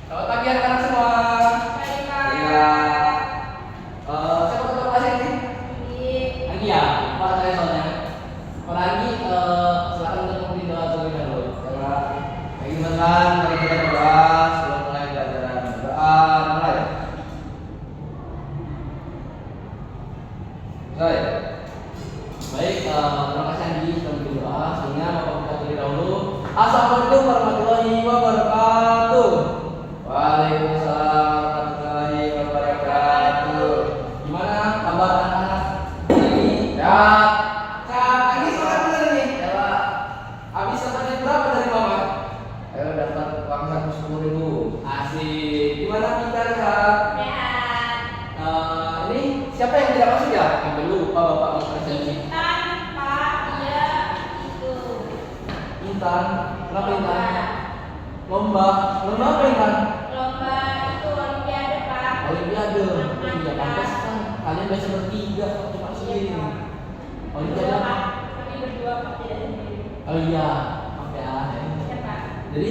Selamat pagi anak-anak semua. Baik, Pak. Iya. Siapa ketua kelas ini? Anggi ya? Pak saya soalnya. Kalau Anggi, silakan untuk memimpin doa terlebih dahulu. Ya, bagi teman-teman, mari kita berdoa sebelum mulai pelajaran. Doa mulai. Baik. Baik, terima kasih Anggi sudah memimpin doa. Sebelumnya Bapak kita terlebih dahulu. Assalamualaikum warahmatullahi wabarakatuh. Waalaikumsalam warahmatullahi wabarakatuh. Gimana kabar anak-anak hari ini? Ya. Kak, ini sekarang bener nih. Ya, Pak. Habis dapat berapa dari Mama? Ayo dapat uang 110.000. Asik. Gimana pintar Kak? Sehat. Ini siapa yang tidak masuk ya? Sampai lupa Bapak mau presentasi. Intan, Pak. Iya, itu. Intan, kenapa Intan? Lomba apa Intan? Lomba itu Olimpiade, Pak. Olimpiade. Iya, pantas kan kalian biasa bertiga, cuma sendiri. Olimpiade Berdua, apa? Pak. Kami berdua, Pak, tidak sendiri. Oh iya, maaf ya. Iya, Pak. Jadi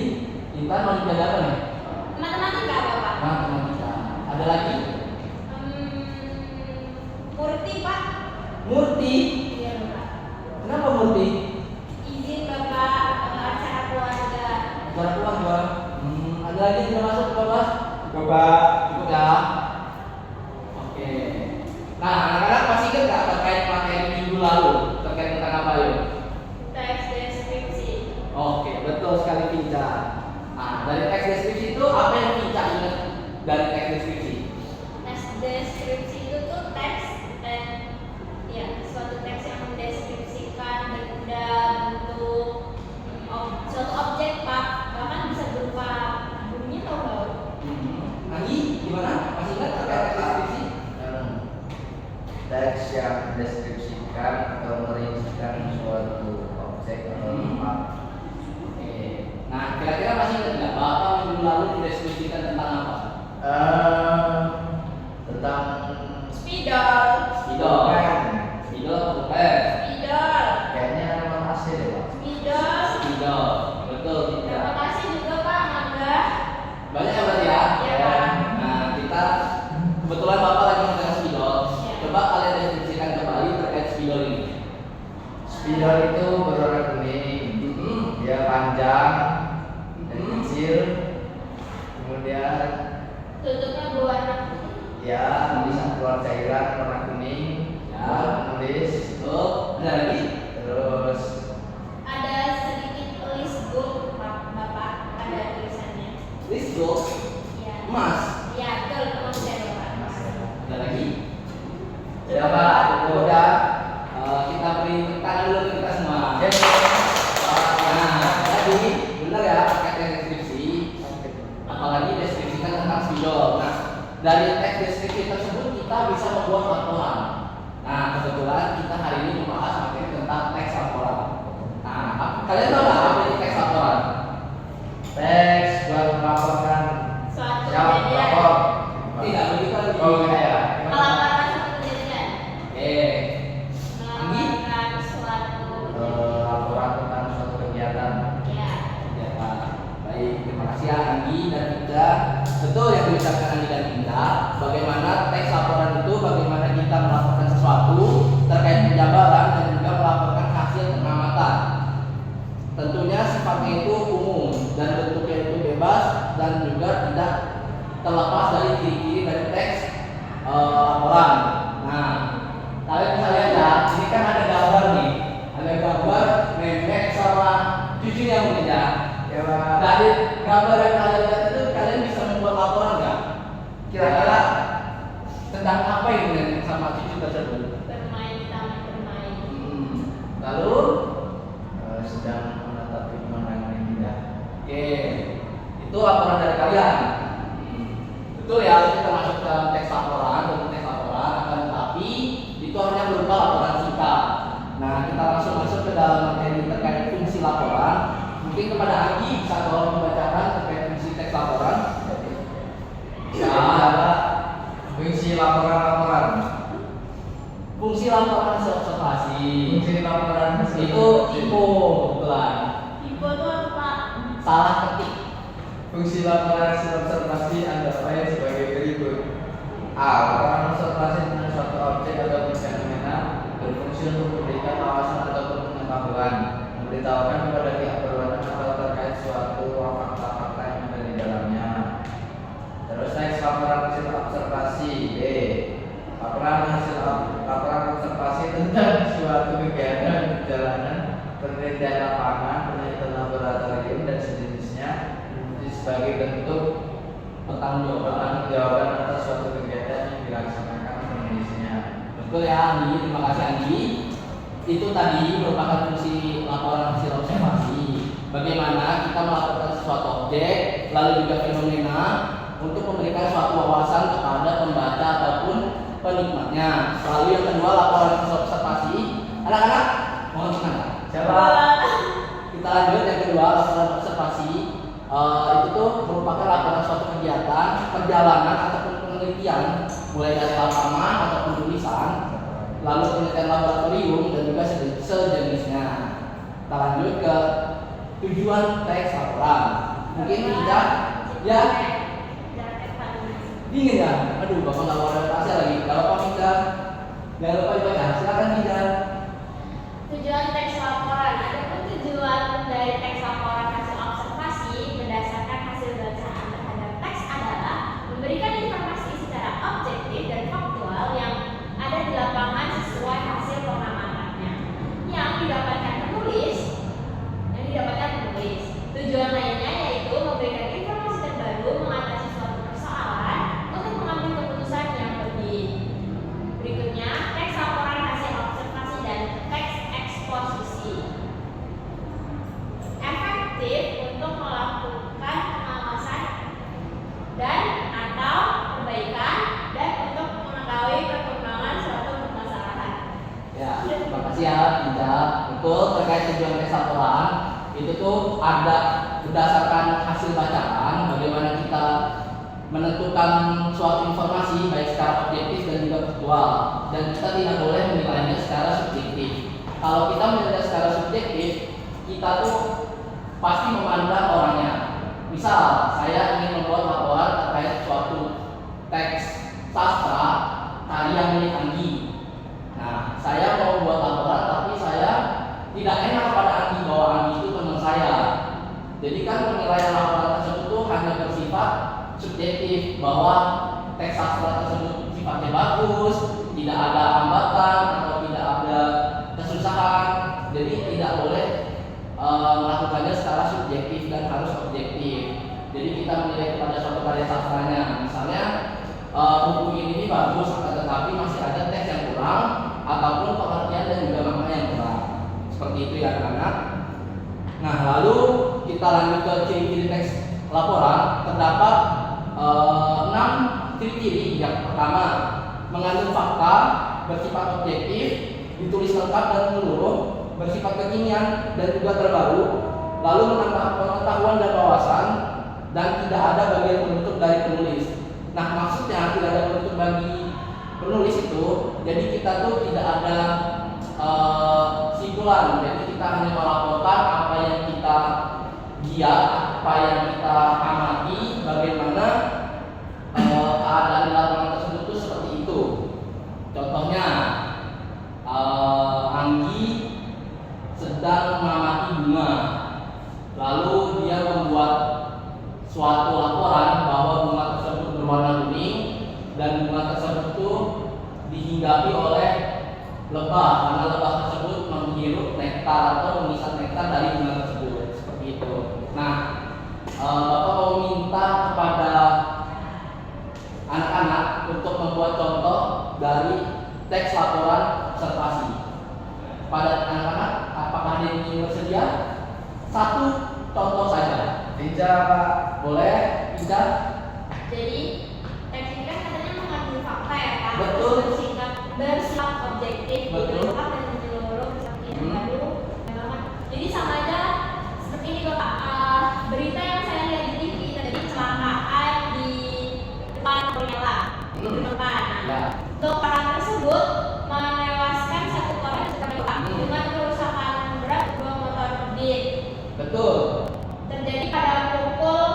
Intan Olimpiade apa nih? Matematika, Bapak. Matematika. Ada lagi? Murti, Pak. Murti. Iya, Bapak. Kenapa Murti? Izin, Bapak, acara keluarga. Acara keluarga. Ada lagi yang tidak masuk Bapak? Bapak, Cukup ya. Oke. Nah, anak-anak masih ingat nggak terkait materi minggu lalu? Terkait tentang apa yuk? Teks deskripsi. Oke, betul sekali Pinca. Nah, dari teks deskripsi itu apa yang Pinca ingat dari teks deskripsi? Teks deskripsi itu tuh teks ya suatu teks yang mendeskripsikan benda, bentuk, suatu objek, Pak. Bahkan bisa berupa bunyi atau enggak? Lagi gimana? Masih ingat terkait teks deskripsi? teks yang mendeskripsikan atau merincikan suatu objek atau tempat. Oke. Nah, kira-kira masih ingat nggak Bapak minggu lalu mendeskripsikan tentang apa? Tentang Spidol. Spidol. Bukan. Spidol bukan? Spidol. Kayaknya nama asli deh, Pak. Spidol. Spidol. Betul Terima tidak? kasih juga, Pak Mangga. Banyak ya berarti ya? Iya, Pak. Nah, kita kebetulan Bapak lagi mengenal spidol. Iya. Coba kalian deskripsikan kembali terkait spidol ini. Spidol itu berwarna kuning. Dia panjang dan kecil. Kemudian Tutupnya berwarna putih. ya bisa keluar cairan warna kuning. Ya. Buat nulis. Betul. Ada lagi? Terus Ada sedikit list book, Pak, Bapak. Ada tulisannya. Let's go. Iya. Emas. Iya, betul, maksudnya, Bapak. Ada lagi? ya Pak, udah. Kita beri tangan dulu ke kita semua. Yes. Nah, tadi benar ya terkait deskripsi. Apalagi deskripsikan tentang spidol. Nah, dari teks deskripsi tersebut kita bisa membuat laporan. Nah, kebetulan kita hari ini membahas materi tentang teks laporan. Nah, kalian tahu nggak apa itu teks laporan? Teks buat melaporkan. Suatu Siap, kejadian. lapor. Tidak begitu lagi. Oh ya. Melaporkan suatu kejadian. Oke. Melaporkan suatu Laporan tentang suatu kegiatan. ya. Ya, Pak. Baik, terima kasih ya Anggi dan Indra. Betul yang diucapkan Anggi dan Indra. Bagaimana teks laporan itu, bagaimana kita melaporkan sesuatu terkait penjabaran dan juga melaporkan hasil pengamatan. Tentunya sifatnya itu umum dan bentuknya itu bebas dan juga tidak terlepas dari ciri-ciri dari teks laporan. Nah, kalian bisa lihat ya, ini kan ada gambar nih, ada gambar nenek sama cucunya mungkin ya. Ya Pak. Dari gambar yang kalian lihat itu kalian bisa membuat laporan nggak? Kira-kira tentang apa yang nenek sama cucu tersebut? Bermain di taman bermain. Lalu, Sedang menatap pemandangan yang indah. oke, itu laporan dari kalian. Betul ya, kita masuk ke teks laporan dan teks laporan akan tetapi itu hanya berupa laporan singkat. Nah, kita langsung masuk ke dalam materi terkait fungsi laporan. Mungkin kepada Anggi bisa tolong membacakan terkait fungsi teks laporan. Ya, Pak. Fungsi laporan. Fungsi laporan observasi. Fungsi laporan Itu info kebetulan. Info itu apa, Pak? Salah ketik. Fungsi laporan hasil observasi Anda lain sebagai berikut. A. Laporan observasi tentang suatu objek atau fenomena berfungsi untuk memberikan wawasan ataupun pengetahuan, memberitahukan kepada pihak berwenang atau terkait suatu fakta-fakta yang ada di dalamnya. Terus next, laporan hasil observasi. B. Laporan observasi tentang suatu kegiatan perjalanan penelitian lapangan, penelitian laboratorium dan sejenisnya sebagai bentuk pertanggungjawaban atas suatu kegiatan yang dilaksanakan penulisnya. Betul ya Andi, terima kasih Andi. Itu tadi merupakan fungsi laporan hasil observasi. Bagaimana kita melakukan sesuatu objek, lalu juga fenomena untuk memberikan suatu wawasan kepada pembaca ataupun penikmatnya. Lalu yang kedua laporan hasil observasi. Anak-anak, mohon tenang. Siapa? Kita lanjut yang kedua laporan observasi. Itu tuh merupakan laporan suatu kegiatan, perjalanan ataupun penelitian, mulai dari lapangan ataupun tulisan, lalu penelitian laboratorium dan juga sejenisnya. Kita lanjut ke tujuan teks laporan. Mungkin tidak ya dingin ya? Aduh, bapak nggak mau adaptasi lagi. Kalau Pak tidak, jangan lupa dibaca. Silakan tidak. Tujuan teks laporan. Adapun tujuan dari teks laporan hasil observasi berdasarkan hasil bacaan terhadap teks adalah memberikan informasi secara objektif dan faktual yang ada di lapangan sesuai hasil pengamatannya yang didapatkan penulis. Tujuan lainnya yaitu memberikan informasi terbaru mengatasi suatu persoalan untuk mengambil keputusan yang lebih. Berikutnya, teks laporan hasil observasi dan teks eksposisi. Efektif untuk melakukan pengawasan dan atau perbaikan dan untuk mengetahui perkembangan suatu permasalahan. Ya, terima kasih ya Ida. Betul, terkait tujuan teks laporan itu tuh ada berdasarkan hasil bacaan bagaimana kita menentukan suatu informasi baik secara objektif dan juga faktual, dan kita tidak boleh menilainya secara subjektif. Kalau kita menilai secara subjektif, kita tuh pasti memandang orangnya. Misal saya ingin membuat laporan terkait suatu teks sastra karya milik Anggi. Nah, saya mau membuat laporan tapi saya tidak enak pada Anggi bahwa Anggi itu teman saya. Jadi kan penilaian laporan tersebut tuh hanya bersifat subjektif bahwa teks sastra tersebut sifatnya bagus, tidak ada hambatan atau tidak ada kesusahan. Jadi tidak boleh melakukannya secara subjektif dan harus objektif. Jadi kita menilai kepada suatu karya sastranya. Misalnya buku ini bagus, tetapi masih ada teks yang kurang ataupun pengertian dan juga makna yang kurang. Seperti itu ya anak-anak. Nah, lalu kita lanjut ke ciri-ciri teks laporan. Terdapat 6 ciri-ciri. Yang pertama, mengandung fakta, bersifat objektif, ditulis lengkap dan menyeluruh, bersifat kekinian dan juga terbaru, lalu menambah pengetahuan dan wawasan, dan tidak ada bagian penutup dari penulis. Nah, maksudnya tidak ada penutup bagi penulis itu, jadi kita tuh tidak ada simpulan. Jadi kita hanya melaporkan apa yang kita lihat, apa yang kita amati, bagaimana keadaan di lapangan tersebut itu seperti itu. Contohnya, Anggi sedang mengamati bunga, lalu dia membuat suatu laporan bahwa bunga tersebut berwarna kuning dan bunga tersebut itu dihinggapi oleh lebah, karena lebah tersebut menghirup nektar atau mengisap nektar dari bunga tersebut. Seperti itu. Nah, Bapak mau minta kepada anak-anak untuk membuat contoh dari teks laporan observasi. Pada anak-anak, apakah ada yang ingin bersedia? Satu contoh saja. Tidak, Pak. Boleh? Tidak? Jadi teks ini kan katanya mengandung fakta ya Pak. Betul. Bersifat objektif, Betul. lengkap dan menyeluruh, seperti yang baru. Jadi sama aja seperti ini Bapak. Berita yang saya lihat di TV tadi kecelakaan di depan Cornella di depan. Ya. Untuk orang tersebut menewaskan 1 orang dengan kerusakan berat 2 motor Beat. Betul. Terjadi pada pukul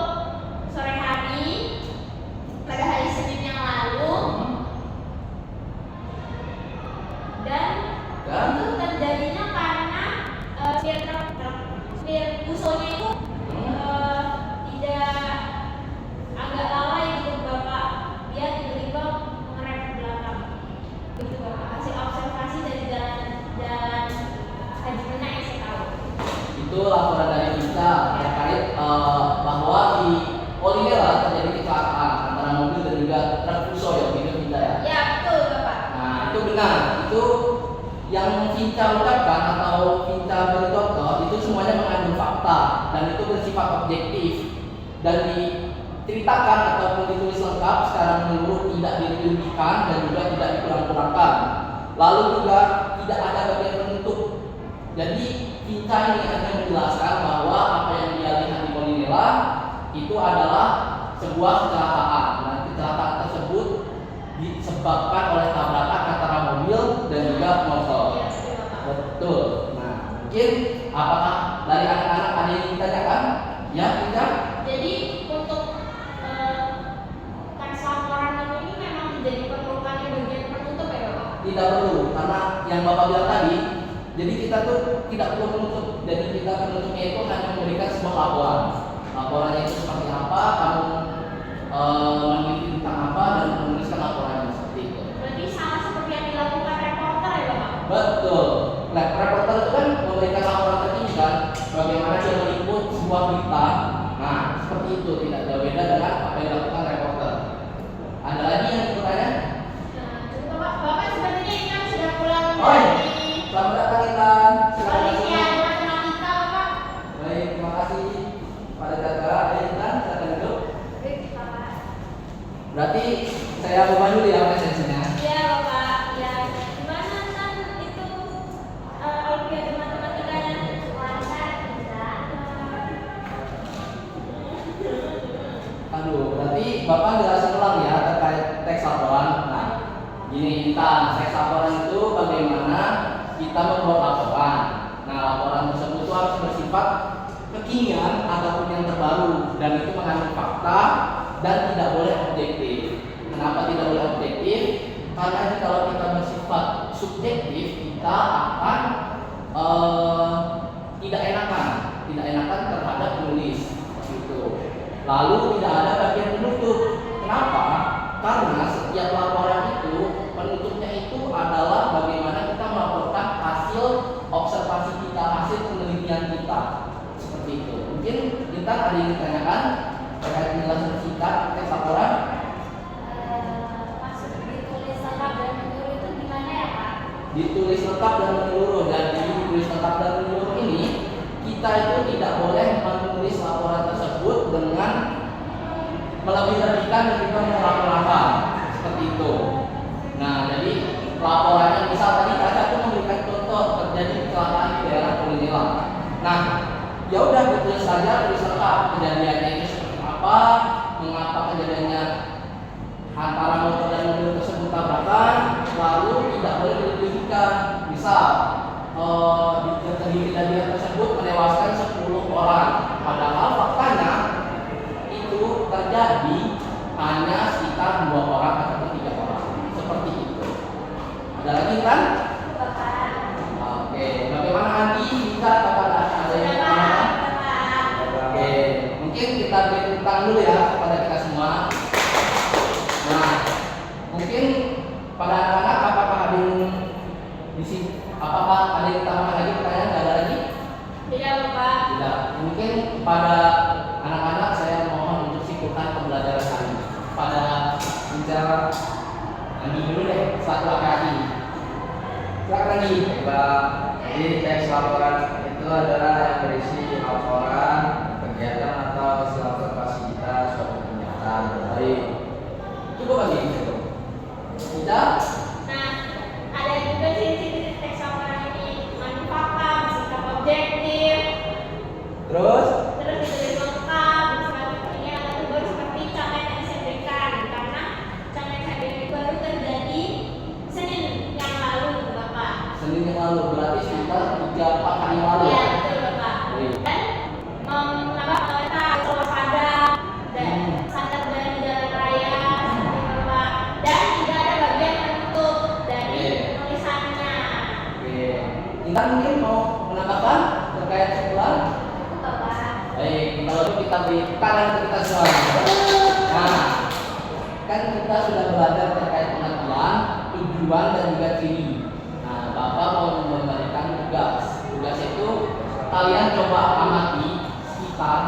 Vinca ucapkan atau Vinca beri contoh itu semuanya mengandung fakta dan itu bersifat objektif dan diceritakan ataupun ditulis lengkap secara menyeluruh, tidak dilebihkan dan juga tidak dikurang-kurangkan. Lalu juga tidak ada bagian penutup. Jadi Vinca ini hanya menjelaskan bahwa apa yang dia lihat di Polinela itu adalah sebuah kecelakaan. Dan kecelakaan tersebut disebabkan oleh tabrakan antara mobil dan juga motor. Betul. Nah, mungkin apakah dari anak-anak ada yang ditanyakan? Ya, tidak. Jadi untuk teks laporan ini memang menjadi perlukannya bagian penutup ya Bapak? Tidak perlu, karena yang Bapak bilang tadi, jadi kita tuh tidak perlu menutup. Jadi kita penutupnya itu hanya memberikan sebuah laporan. Laporannya itu seperti apa, kamu meneliti tentang apa dan menuliskan laporannya seperti itu. Berarti sama seperti yang dilakukan reporter ya Bapak? Betul. Nah, reporter itu kan memberikan laporan terkini kan, bagaimana dia meliput sebuah berita. Nah, seperti itu, tidak jauh beda dengan apa yang dilakukan reporter. Ada lagi yang bertanya? Nah, Bapak sepertinya ini kan sudah pulang Oh, dari selamat datang Intan. Silakan Olimpiade duduk. Matematika Bapak. Baik, terima kasih pada Cakra. Intan, silakan duduk. Baik Bapak. Berarti saya ubah dulu ya presensinya. Iya Bapak. Ya, gimana kan itu Olimpiade Matematikanya? Lancar bisa. Aduh, berarti Bapak jelasin ulang ya terkait teks laporan. Nah, gini Intan, teks laporan itu bagaimana kita membuat laporan. Nah, laporan tersebut itu harus bersifat kekinian ataupun yang terbaru dan itu mengandung fakta dan tidak boleh objektif. Kenapa tidak boleh objektif? Karena kalau kita bersifat subjektif, kita akan tidak enakan terhadap penulis gitu. Lalu tidak ada bagian penutup. Kenapa? Karena setiap laporan itu penutupnya itu adalah bagaimana kita melaporkan hasil observasi kita, hasil penelitian kita. Seperti itu. Mungkin kita ada yang ditanyakan terkait penjelasan singkat teks laporan. Maksud ditulis lengkap dan menyeluruh itu gimana ya Pak? Ditulis lengkap dan menyeluruh. Dan di ditulis lengkap dan menyeluruh ini kita itu tidak boleh menulis laporan tersebut dengan melebih-lebihkan dan juga mengurang-urangkan seperti itu. Nah, jadi laporannya misal tadi Caca tuh memberikan contoh terjadi kecelakaan di daerah Polinela. Nah, ya udah ditulis saja, tulis lengkap kejadiannya itu seperti apa, mengapa kejadiannya antara motor dan mobil tersebut tabrakan, lalu tidak boleh dilebihkan. Misal di kejadian tersebut menewaskan 10 orang, padahal faktanya itu terjadi hanya sekitar 2 orang atau 3 orang. Seperti itu. Ada lagi kan? Bapak. Oke, bagaimana Andi? Bisa kepada ada yang Bapak. mau? Oke, mungkin kita beri tepuk tangan dulu ya kepada kita semua. Nah, mungkin pada anak-anak apakah ada yang di sini? Apakah ada yang tambahkan lagi pertanyaan? Tidak ada lagi? Iya Bapak. Tidak. Mungkin pada anak-anak saya mohon untuk simpulkan pembelajaran kali ini. Pada bicara Andi dulu deh, satu laki-laki. Silakan Andi. Baik, jadi teks laporan itu adalah yang berisi laporan kegiatan atau hasil observasi kita suatu kenyataan. Baik. Cukup Andi. Tidak? Nah, ada juga ciri-ciri teks laporan ini mengandung fakta, bersikap objektif, Terus? terus ditulis lengkap, bersifat ini atau baru seperti contoh yang saya berikan karena contoh yang saya berikan baru terjadi Senin yang lalu Bapak. Senin yang lalu, berarti sekitar 3-4 hari yang lalu. Iya betul Bapak. Baik. Dan menambah kita waspada dan sadar dari jalan raya seperti Bapak dan tidak ada bagian penutup dari tulisannya. Oke. Intan mungkin mau menambahkan terkait sebulan? Itu Bapak. Baik, kalau itu kita beri tangan untuk kita semua. Nah, kan kita sudah belajar terkait pengertian, tujuan dan juga ciri. Nah, Bapak mau memberikan tugas. Tugas itu kalian coba amati sekitar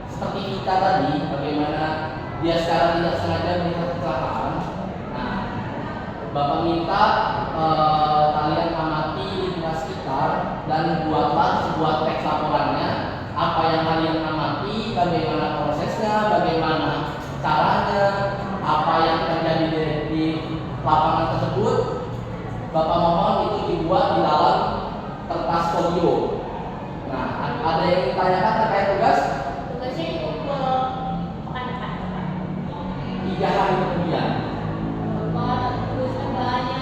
seperti kita tadi, bagaimana dia secara tidak sengaja melihat kecelakaan. Nah, Bapak minta kalian amati lingkungan dan buatlah sebuah teks laporannya, apa yang kalian amati, bagaimana prosesnya, bagaimana caranya, apa yang terjadi di lapangan tersebut. Bapak mohon itu dibuat di dalam kertas folio. Nah, ada yang ditanyakan terkait tugas? Tugasnya dikumpul pekan depan. 3 hari kemudian. Bapak tugasnya banyak.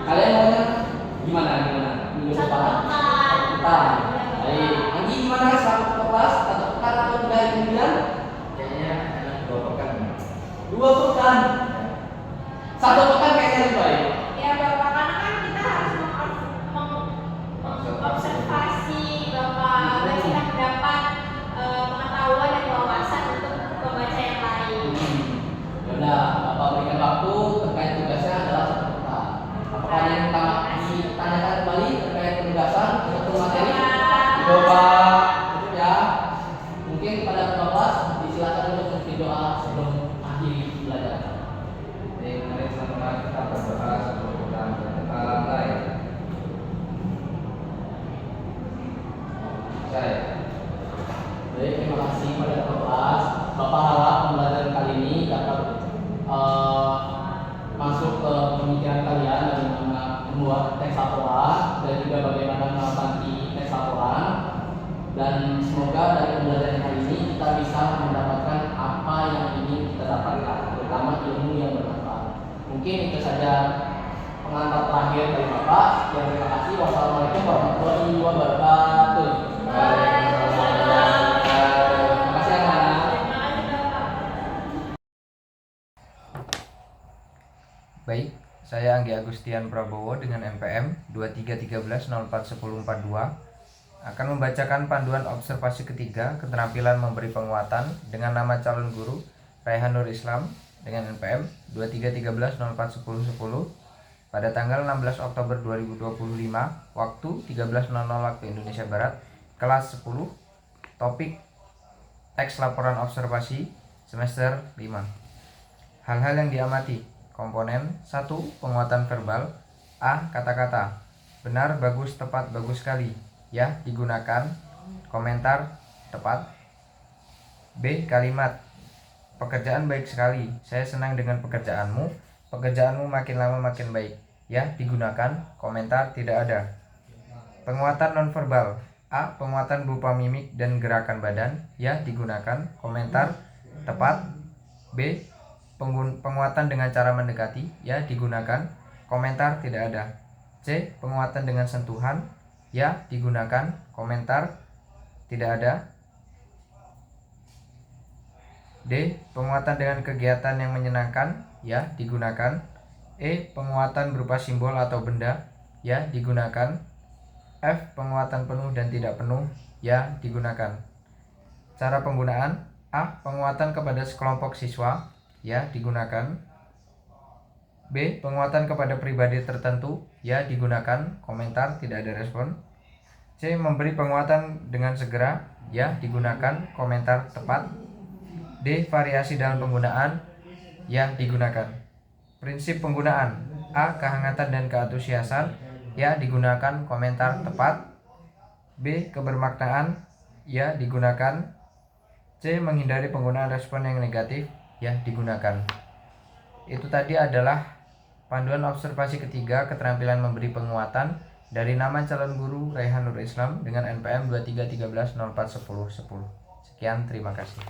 Kalian maunya gimana? Minggu Satu depan? pekan. Pekan. Baik. Anggi gimana? 1 kelas, 1 pekan atau 3 hari kemudian? Kayaknya enak 2 pekan. 2 pekan. 1 pekan kayaknya lebih baik. Ya Bapak, karena kan kita harus mengobservasi Bapak agar kita mendapat pengetahuan dan wawasan untuk pembaca yang lain. Yaudah, Bapak berikan waktu terkait tugasnya adalah 1 pekan. Apakah ada yang ditanyakan kembali terkait penugasan atau materi? Coba cukup ya. Mungkin kepada ketua kelas disilakan untuk memberi doa sebelum akhiri pelajaran. Jadi mari sama kita berdoa sebelum kita mulai. Saya Baik, terima kasih pada ketua kelas. Bapak harap pembelajaran kali ini dapat masuk ke pemikiran kalian bagaimana membuat teks laporan dan juga bagaimana mengatasi teks laporan. Dan semoga dari pembelajaran kali ini kita bisa mendapatkan apa yang ingin kita dapatkan, terutama ilmu yang bermanfaat. Mungkin itu saja pengantar terakhir dari Bapak. Sekian, terima kasih. Wassalamualaikum warahmatullahi wabarakatuh. Terima kasih anak-anak. Terima kasih Bapak. Baik, saya Anggi Agustian Prabowo dengan NPM 2313041042 akan membacakan panduan observasi ketiga keterampilan memberi penguatan dengan nama calon guru Raihan Nur Islam dengan NPM 2313041010 pada tanggal 16 Oktober 2025 waktu 13.00 waktu Indonesia Barat, kelas 10, topik teks laporan observasi semester 5. Hal-hal yang diamati. Komponen 1. Penguatan verbal. A. Kata-kata. Benar, bagus, tepat, bagus sekali. Ya, digunakan. Komentar tepat. B. Kalimat. Pekerjaan baik sekali. Saya senang dengan pekerjaanmu. Pekerjaanmu makin lama makin baik. Ya, digunakan. Komentar tidak ada. Penguatan nonverbal. A. Penguatan berupa mimik dan gerakan badan. Ya, digunakan. Komentar tepat. B. Penguatan dengan cara mendekati. Ya, digunakan. Komentar tidak ada. C. Penguatan dengan sentuhan. Ya, digunakan. Komentar tidak ada. D. Penguatan dengan kegiatan yang menyenangkan. Ya, digunakan. E. Penguatan berupa simbol atau benda. Ya, digunakan. F. Penguatan penuh dan tidak penuh. Ya, digunakan. Cara penggunaan. A. Penguatan kepada sekelompok siswa. Ya, digunakan. B. Penguatan kepada pribadi tertentu. Ya, digunakan. Komentar tidak ada respon. C. Memberi penguatan dengan segera. Ya, digunakan. Komentar tepat. D. Variasi dalam penggunaan. Ya, digunakan. Prinsip penggunaan. A. Kehangatan dan keantusiasan. Ya, digunakan. Komentar tepat. B. Kebermaknaan. Ya, digunakan. C. Menghindari penggunaan respon yang negatif. Ya, digunakan. Itu tadi adalah panduan observasi ketiga keterampilan memberi penguatan dari nama calon guru Raihan Nur Islam dengan NPM 2313041010. Sekian, terima kasih.